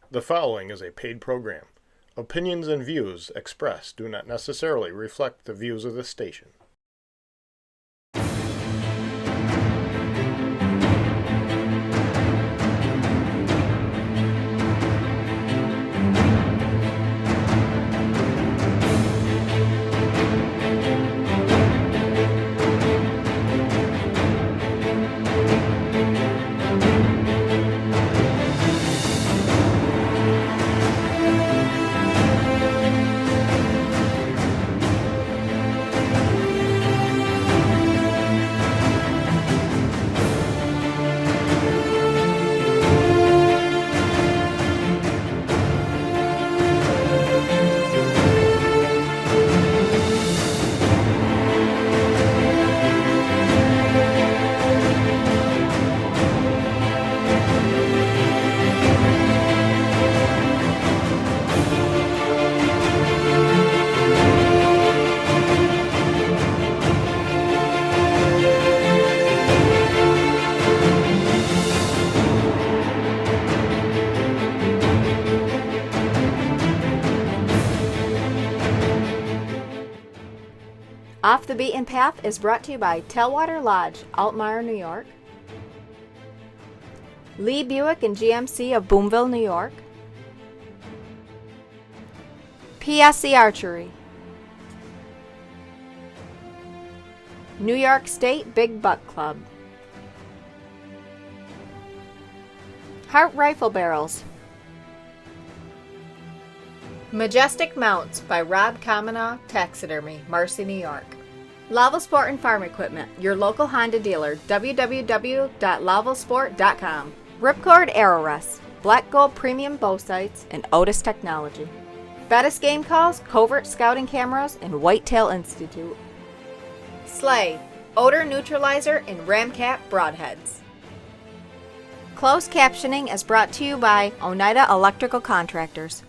The following is a paid program. Opinions and views expressed do not necessarily reflect the views of this station. Off the Beaten Path is brought to you by Tailwater Lodge, Altmaier, New York. Lee Buick and GMC of Boomville, New York. PSC Archery. New York State Big Buck Club. Hart Rifle Barrels. Majestic Mounts by Rob Kamenow Taxidermy, Marcy, New York. Laval Sport and Farm Equipment, your local Honda dealer, www.lavalsport.com. Ripcord Arrow Rests, Black Gold Premium Bow Sights, and Otis Technology. Bettis Game Calls, Covert Scouting Cameras, and Whitetail Institute. Slay, Odor Neutralizer and Ramcat Broadheads. Closed captioning is brought to you by Oneida Electrical Contractors.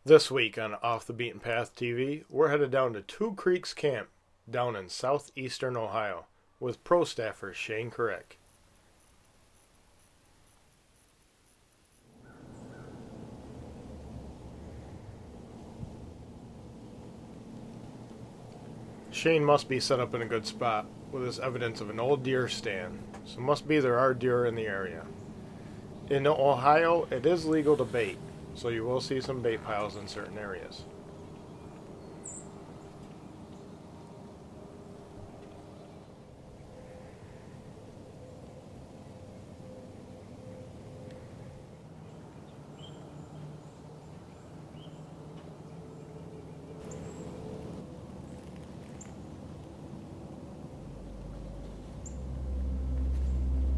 This week on Off the Beaten Path TV, we're headed down to Two Creeks Camp down in southeastern Ohio with pro staffer Shane Kurek. Shane must be set up in a good spot with this evidence of an old deer stand, so must be there are deer in the area. In Ohio, it is legal to bait, so you will see some bait piles in certain areas.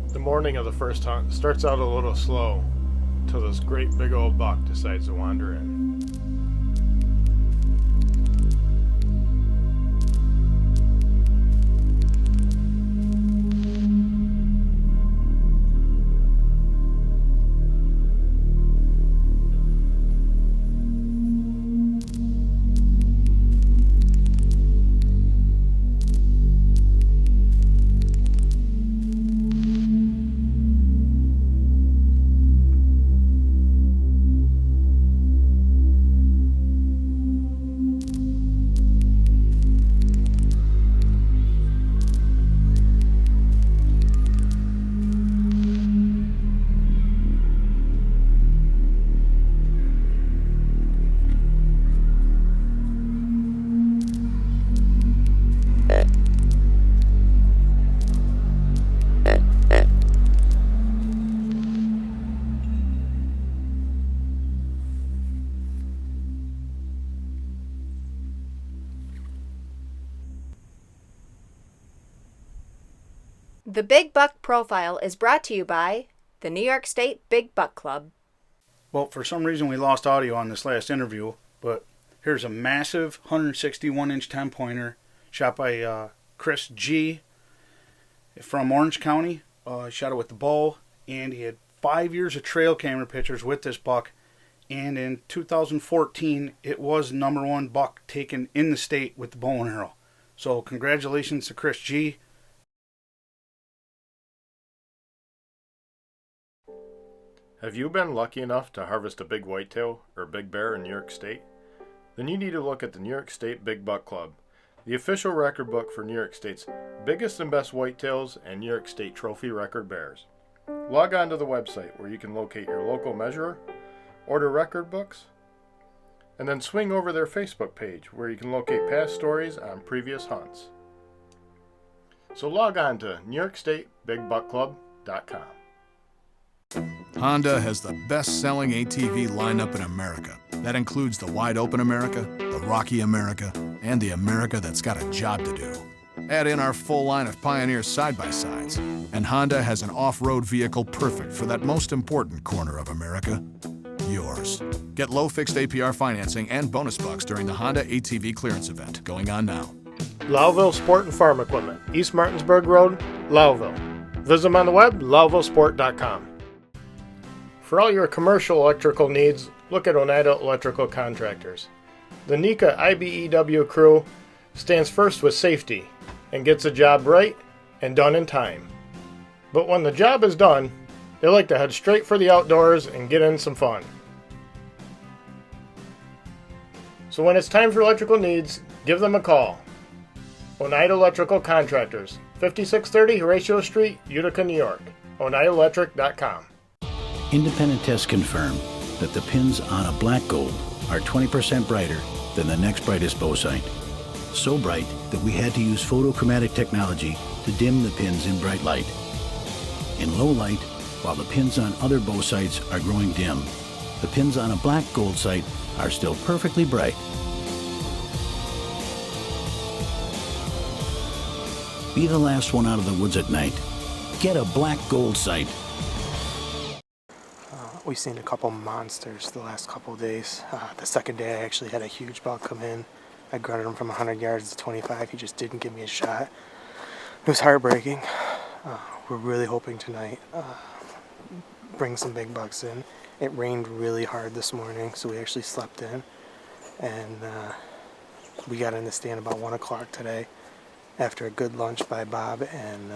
The morning of the first hunt starts out a little slow, till this great big old buck decides to wander in. The Big Buck Profile is brought to you by the New York State Big Buck Club. Well, for some reason we lost audio on this last interview, but here's a massive 161-inch 10-pointer shot by Chris G. from Orange County. Shot it with the bow, and he had 5 years of trail camera pictures with this buck. And in 2014, it was #1 buck taken in the state with the bow and arrow. So congratulations to Chris G. Have you been lucky enough to harvest a big whitetail or big bear in New York State? Then you need to look at the New York State Big Buck Club, the official record book for New York State's biggest and best whitetails and New York State trophy record bears. Log on to the website where you can locate your local measurer, order record books, and then swing over their Facebook page where you can locate past stories on previous hunts. So log on to NewYorkStateBigBuckClub.com. Honda has the best-selling ATV lineup in America. That includes the wide-open America, the rocky America, and the America that's got a job to do. Add in our full line of Pioneer side-by-sides, and Honda has an off-road vehicle perfect for that most important corner of America, yours. Get low fixed APR financing and bonus bucks during the Honda ATV clearance event going on now. Lowville Sport and Farm Equipment, East Martinsburg Road, Lowville. Visit them on the web, lowvillesport.com. For all your commercial electrical needs, look at Oneida Electrical Contractors. The NECA IBEW crew stands first with safety and gets the job right and done in time. But when the job is done, they like to head straight for the outdoors and get in some fun. So when it's time for electrical needs, give them a call. Oneida Electrical Contractors, 5630 Horatio Street, Utica, New York. OneidaElectric.com. Independent tests confirm that the pins on a black gold are 20% brighter than the next brightest bow sight. So bright that we had to use photochromatic technology to dim the pins in bright light. In low light, while the pins on other bow sights are growing dim, the pins on a black gold sight are still perfectly bright. Be the last one out of the woods at night. Get a black gold sight. We've seen a couple monsters the last couple of days. The second day I actually had a huge buck come in. I grunted him from 100 yards to 25. He just didn't give me a shot. It was heartbreaking. We're really hoping tonight bring some big bucks in. It rained really hard this morning, so we actually slept in. And we got in the stand about 1 o'clock today after a good lunch by Bob. And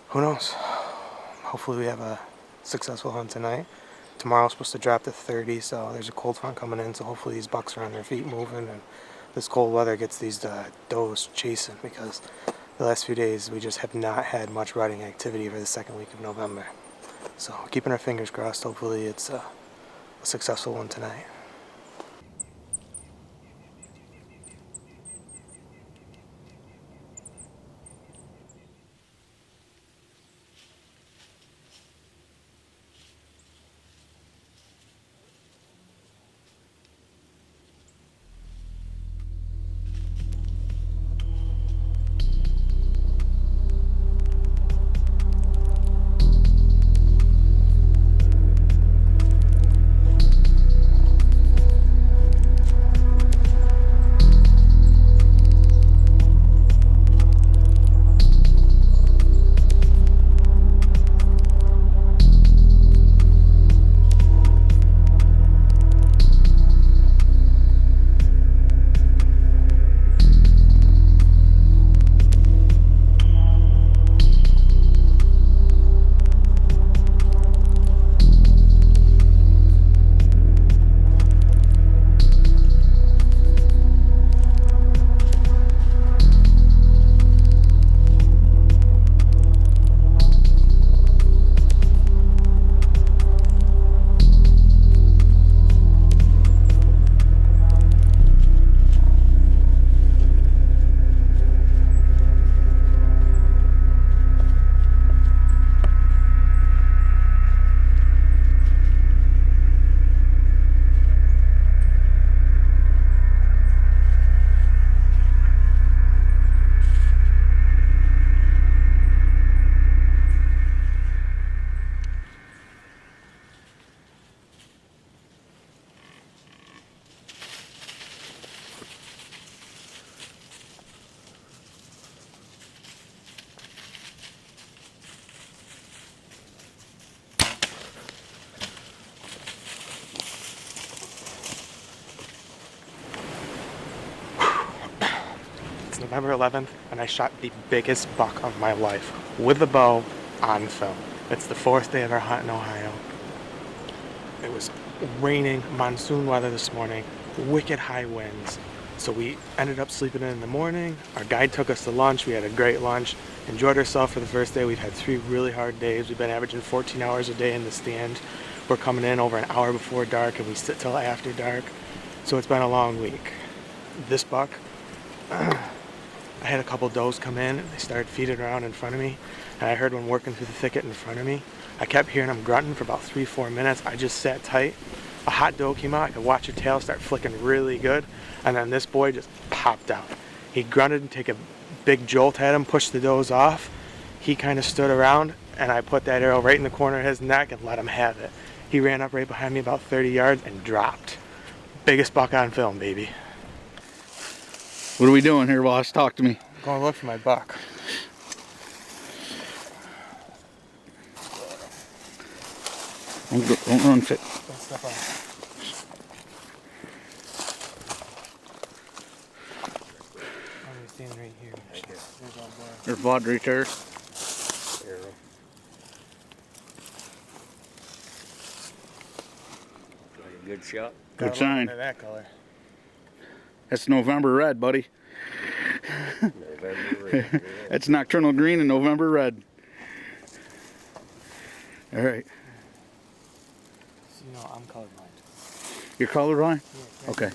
who knows? Hopefully we have a successful hunt tonight. Tomorrow's supposed to drop to 30, so there's a cold front coming in, so hopefully these bucks are on their feet moving and this cold weather gets these does chasing, because the last few days we just have not had much rutting activity for the second week of November. So keeping our fingers crossed, hopefully it's a successful one tonight. November 11th, and I shot the biggest buck of my life with a bow on film. It's the 4th day of our hunt in Ohio. It was raining, monsoon weather this morning, wicked high winds. So we ended up sleeping in the morning. Our guide took us to lunch. We had a great lunch, enjoyed ourselves for the first day. We've had 3 really hard days. We've been averaging 14 hours a day in the stand. We're coming in over an hour before dark and we sit till after dark. So it's been a long week. This buck, I had a couple does come in and they started feeding around in front of me. And I heard one working through the thicket in front of me. I kept hearing them grunting for about 3-4 minutes. I just sat tight. A hot doe came out. I could watch her tail start flicking really good. And then this boy just popped out. He grunted and take a big jolt at him, pushed the does off. He kind of stood around and I put that arrow right in the corner of his neck and let him have it. He ran up right behind me about 30 yards and dropped. Biggest buck on film, baby. What are we doing here, boss? Talk to me. I'm going to look for my buck. Don't run fit. Don't step on. I'm standing right here. There's our boy. There's Vod right there. Good shot. Good sign. Look at that color. That's November red, buddy. November red. That's nocturnal green and November red. All right. So, you know, I'm colorblind. You're colorblind? Yeah, Okay.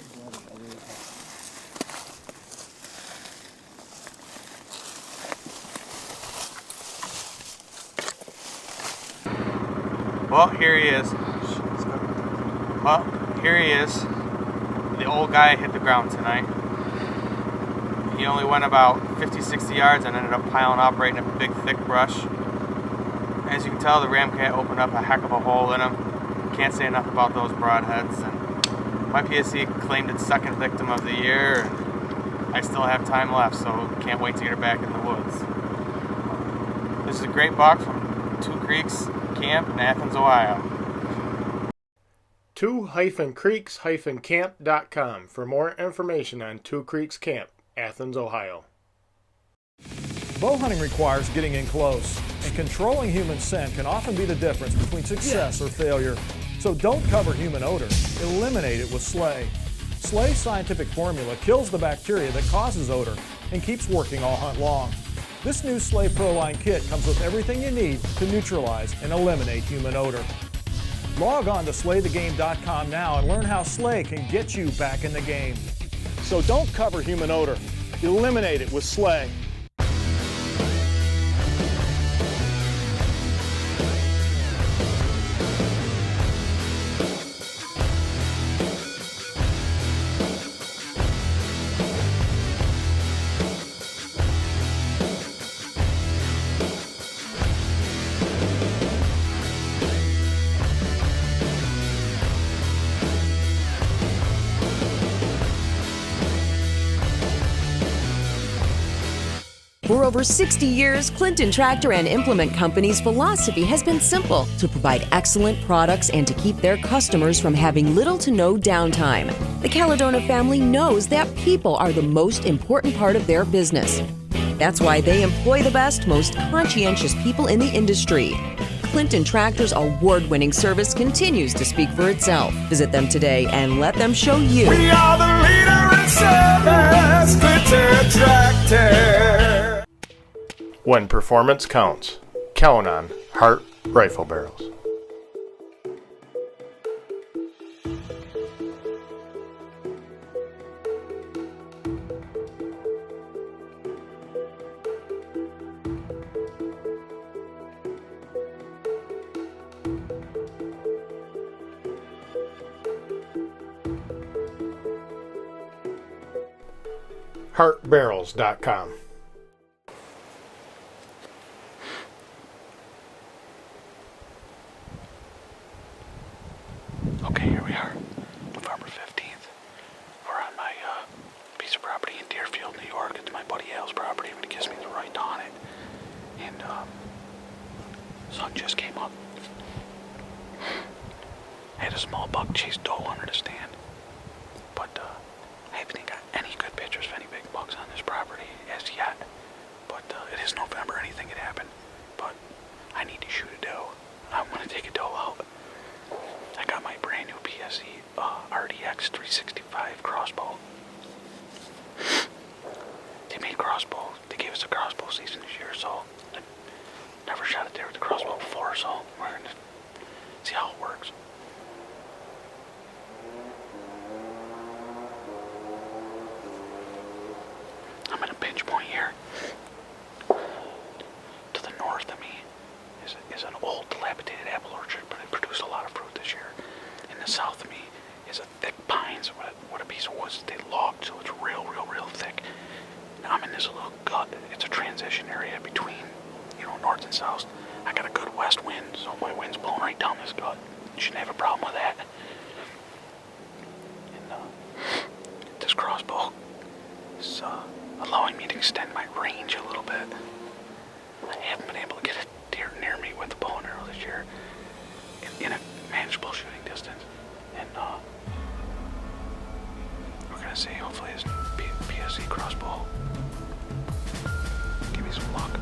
Well, here he is. Well, here he is. The old guy hit the ground tonight. He only went about 50-60 yards and ended up piling up right in a big thick brush. As you can tell, the Ramcat opened up a heck of a hole in him. Can't say enough about those broadheads. And my PSC claimed its 2nd victim of the year. And I still have time left, so can't wait to get her back in the woods. This is a great buck from Two Creeks Camp in Athens, Ohio. 2-creeks-camp.com for more information on Two Creeks Camp, Athens, Ohio. Bow hunting requires getting in close, and controlling human scent can often be the difference between success or failure. So don't cover human odor. Eliminate it with Slay. Slay's scientific formula kills the bacteria that causes odor and keeps working all hunt long. This new Slay Pro Line kit comes with everything you need to neutralize and eliminate human odor. Log on to slaythegame.com now and learn how Slay can get you back in the game. So don't cover human odor. Eliminate it with Slay. For over 60 years, Clinton Tractor and Implement Company's philosophy has been simple: to provide excellent products and to keep their customers from having little to no downtime. The Caledona family knows that people are the most important part of their business. That's why they employ the best, most conscientious people in the industry. Clinton Tractor's award-winning service continues to speak for itself. Visit them today and let them show you. We are the leader in service, Clinton Tractor. When performance counts, count on Hart Rifle Barrels. HartBarrels.com. Okay, here we are, November 15th. We're on my piece of property in Deerfield, New York. It's my buddy Al's property, and it gives me the right on it. And sun just came up. I had a small buck chase doe under the stand, but I haven't got any good pictures of any big bucks on this property as yet. But it is November, anything could happen. But I need to shoot a doe. season this year, so I never shot a deer with the crossbow before, so we're going to see how it works. I'm at a pinch point here. To the north of me is an old dilapidated apple orchard, but it produced a lot of fruit this year. In the south of me is a thick pines with a piece of woods that they logged, so it's real thick. Now I'm in this little gut. It's a transition area between, north and south. I got a good west wind, so my wind's blowing right down this gut. You shouldn't have a problem with that. And this crossbow is allowing me to extend my range a little bit. I haven't been able to get a deer near me with the bow and arrow this year in a manageable shooting distance. And we're gonna see, hopefully this PSE crossbow give me some luck.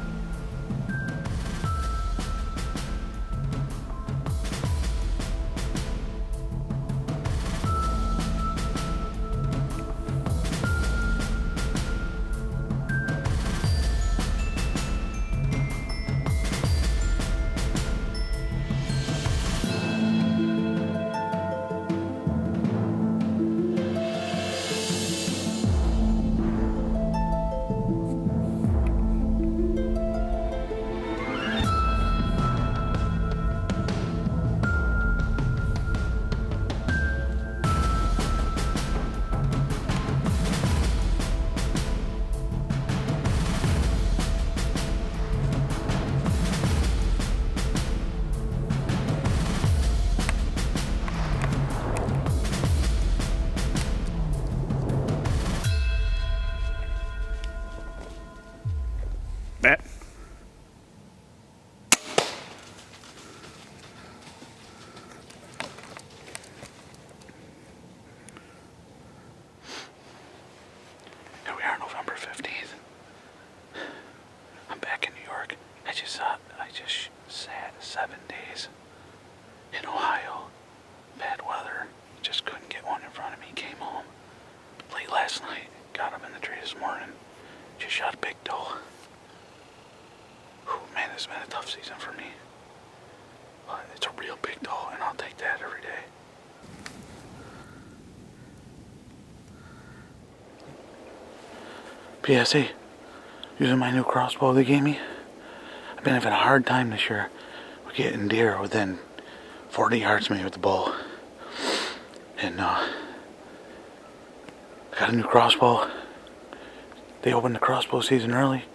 Matt? Here we are, November 15th. I'm back in New York. I just sat 7 days in Ohio. Bad weather. Just couldn't get one in front of me. Came home late last night. Got up in the tree this morning. Just shot a big doe. Whew, man, this has been a tough season for me. But it's a real big doe, and I'll take that every day. PSE, using my new crossbow they gave me. I've been having a hard time this year with getting deer within 40 yards of me with the bow. And I got a new crossbow. They opened the crossbow season early,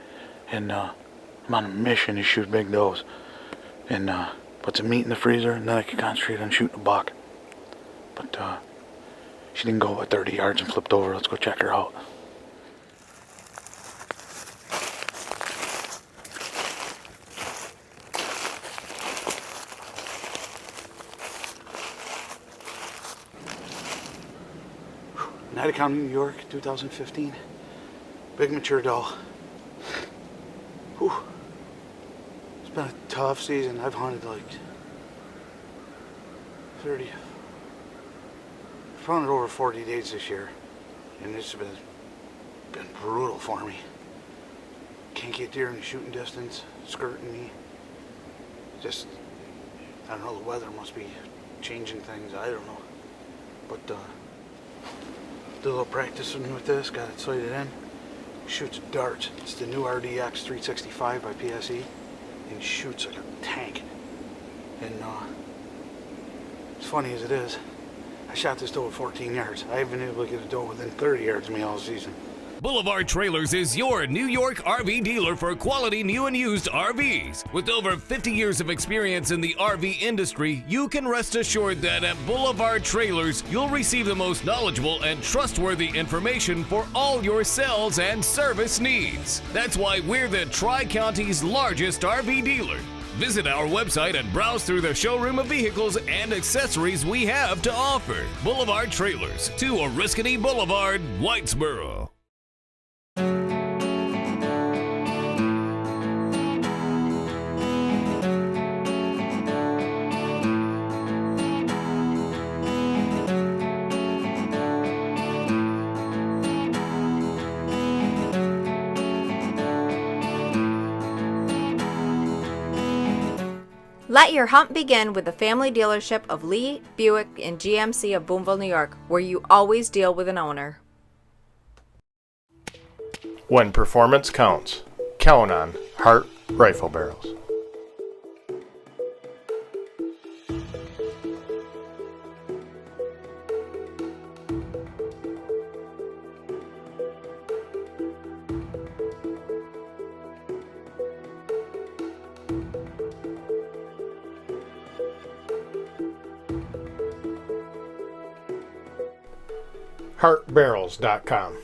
and I'm on a mission to shoot big does. And put some meat in the freezer, and then I can concentrate on shooting a buck. But she didn't go about 30 yards and flipped over. Let's go check her out. United County, New York, 2015. Big mature doe. Whew. It's been a tough season. I've hunted like 30. I've hunted over 40 days this year, and it's been brutal for me. Can't get deer in the shooting distance, skirting me. Just, I don't know, the weather must be changing things. I don't know. But did a little practicing with this, got it sighted in. Shoots darts. It's the new RDX 365 by PSE, and shoots like a tank. And as funny as it is, I shot this doe at 14 yards. I haven't been able to get a doe within 30 yards of me all season. Boulevard Trailers is your New York RV dealer for quality new and used RVs. With over 50 years of experience in the RV industry, you can rest assured that at Boulevard Trailers, you'll receive the most knowledgeable and trustworthy information for all your sales and service needs. That's why we're the Tri-County's largest RV dealer. Visit our website and browse through the showroom of vehicles and accessories we have to offer. Boulevard Trailers, 2 Oriskany Boulevard, Whitesboro. Let your hunt begin with the family dealership of Lee, Buick, and GMC of Boonville, New York, where you always deal with an owner. When performance counts, count on Hart Rifle Barrels. HartBarrels.com.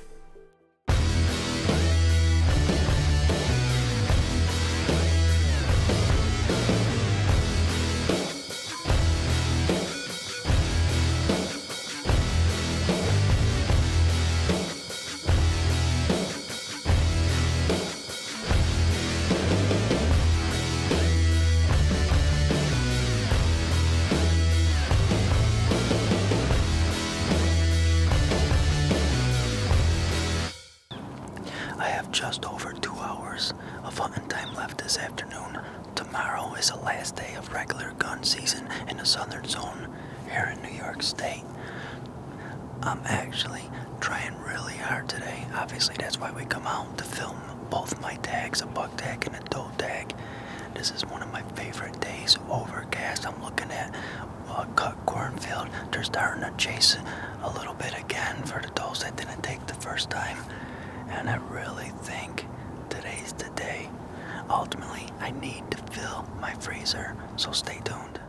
I have just over 2 hours of hunting time left this afternoon. Tomorrow is the last day of regular gun season in the southern zone here in New York State. I'm actually trying really hard today. Obviously, that's why we come out to film both my tags, a buck tag and a doe tag. This is one of my favorite days, overcast. I'm looking at a cut cornfield. They're starting to chase a little bit again for the does that didn't take the first time. And I really think today's the day. Ultimately, I need to fill my freezer, so stay tuned.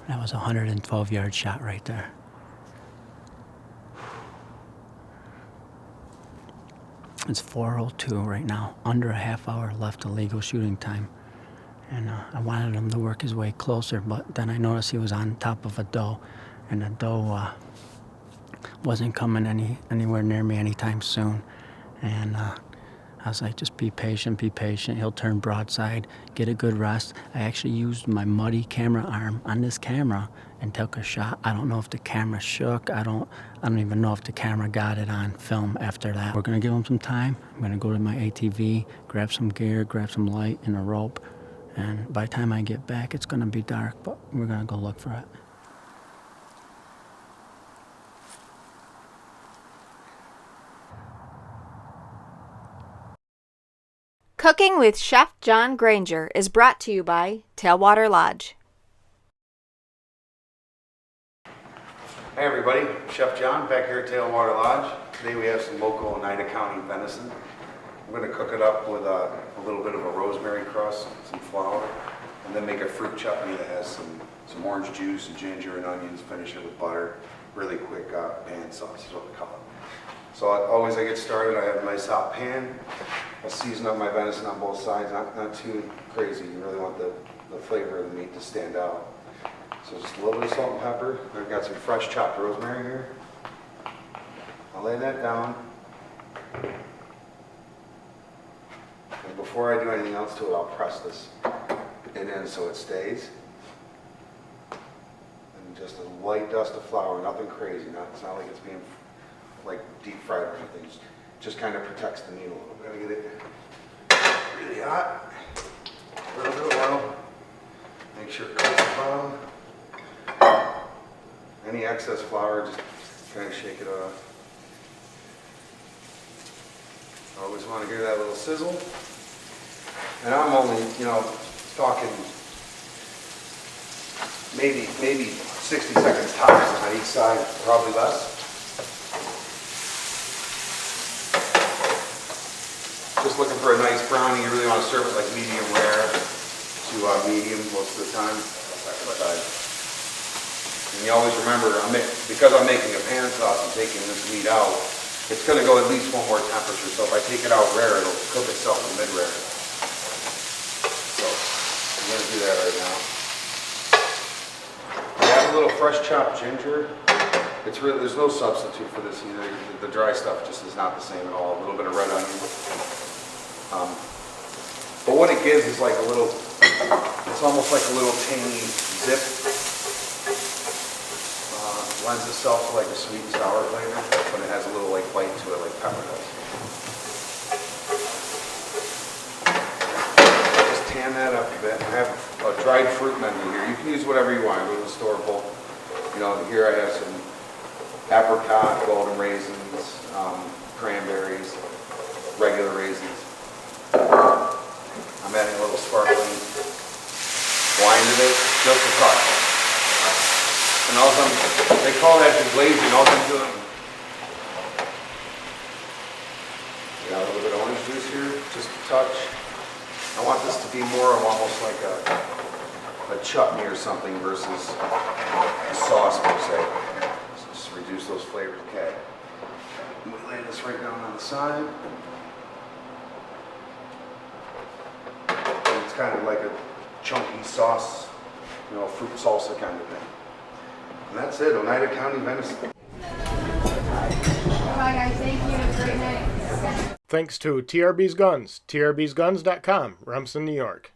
That was a 112-yard shot right there. It's 4:02 right now, under a half hour left of legal shooting time. And I wanted him to work his way closer, but then I noticed he was on top of a doe, and the doe wasn't coming anywhere near me anytime soon. And I was like, just be patient, be patient. He'll turn broadside, get a good rest. I actually used my muddy camera arm on this camera and took a shot. I don't know if the camera shook. I don't even know if the camera got it on film after that. We're gonna give him some time. I'm gonna go to my ATV, grab some gear, grab some light and a rope. And by the time I get back, it's gonna be dark, but we're gonna go look for it. Cooking with Chef John Granger is brought to you by Tailwater Lodge. Hey everybody, Chef John back here at Tailwater Lodge. Today we have some local Oneida County venison. I'm going to cook it up with a little bit of a rosemary crust, some flour, and then make a fruit chutney that has some some orange juice, and ginger and onions, finish it with butter. Really quick pan sauce is what we call it. So I get started, I have a nice hot pan. I season up my venison on both sides, not too crazy. You really want the flavor of the meat to stand out. So just a little bit of salt and pepper. I've got some fresh chopped rosemary here. I'll lay that down. And before I do anything else to it, I'll press this it in so it stays. And just a light dust of flour, nothing crazy. It's not like it's being like deep fried or anything. Just kind of protects the meat a little bit. Gotta get it really hot. A little bit of oil. Make sure it coats the bottom. Any excess flour, just kind of shake it off. Always want to hear that little sizzle. And I'm only, talking maybe 60 seconds tops on each side, probably less. Just looking for a nice brownie. You really want to serve it like medium rare to medium most of the time. Second side. And you always remember, because I'm making a pan sauce and taking this meat out, it's going to go at least one more temperature. So if I take it out rare, it'll cook itself in mid-rare. So I'm going to do that right now. I have a little fresh chopped ginger. There's no substitute for this either. The dry stuff just is not the same at all. A little bit of red onion. But what it gives is like it's almost like a little tangy zip. Lends itself to like a sweet and sour flavor, but it has a little like bite to it like pepper does. Just tan that up a bit. I have a dried fruit menu here. You can use whatever you want. Go to the store, both. Here I have some apricot, golden raisins, cranberries, regular raisins. I'm adding a little sparkling wine to this, just a touch. And they call that deglazing. All I'm doing, got a little bit of orange juice here, just a touch. I want this to be more of almost like a chutney or something versus a sauce per se. So just reduce those flavors. Okay. And we lay this right down on the side. And it's kind of like a chunky sauce, fruit salsa kind of thing. And that's it, Oneida County venison. Bye guys, thank you. Have a great night. Thanks to TRB's Guns, trbsguns.com, Remsen, New York.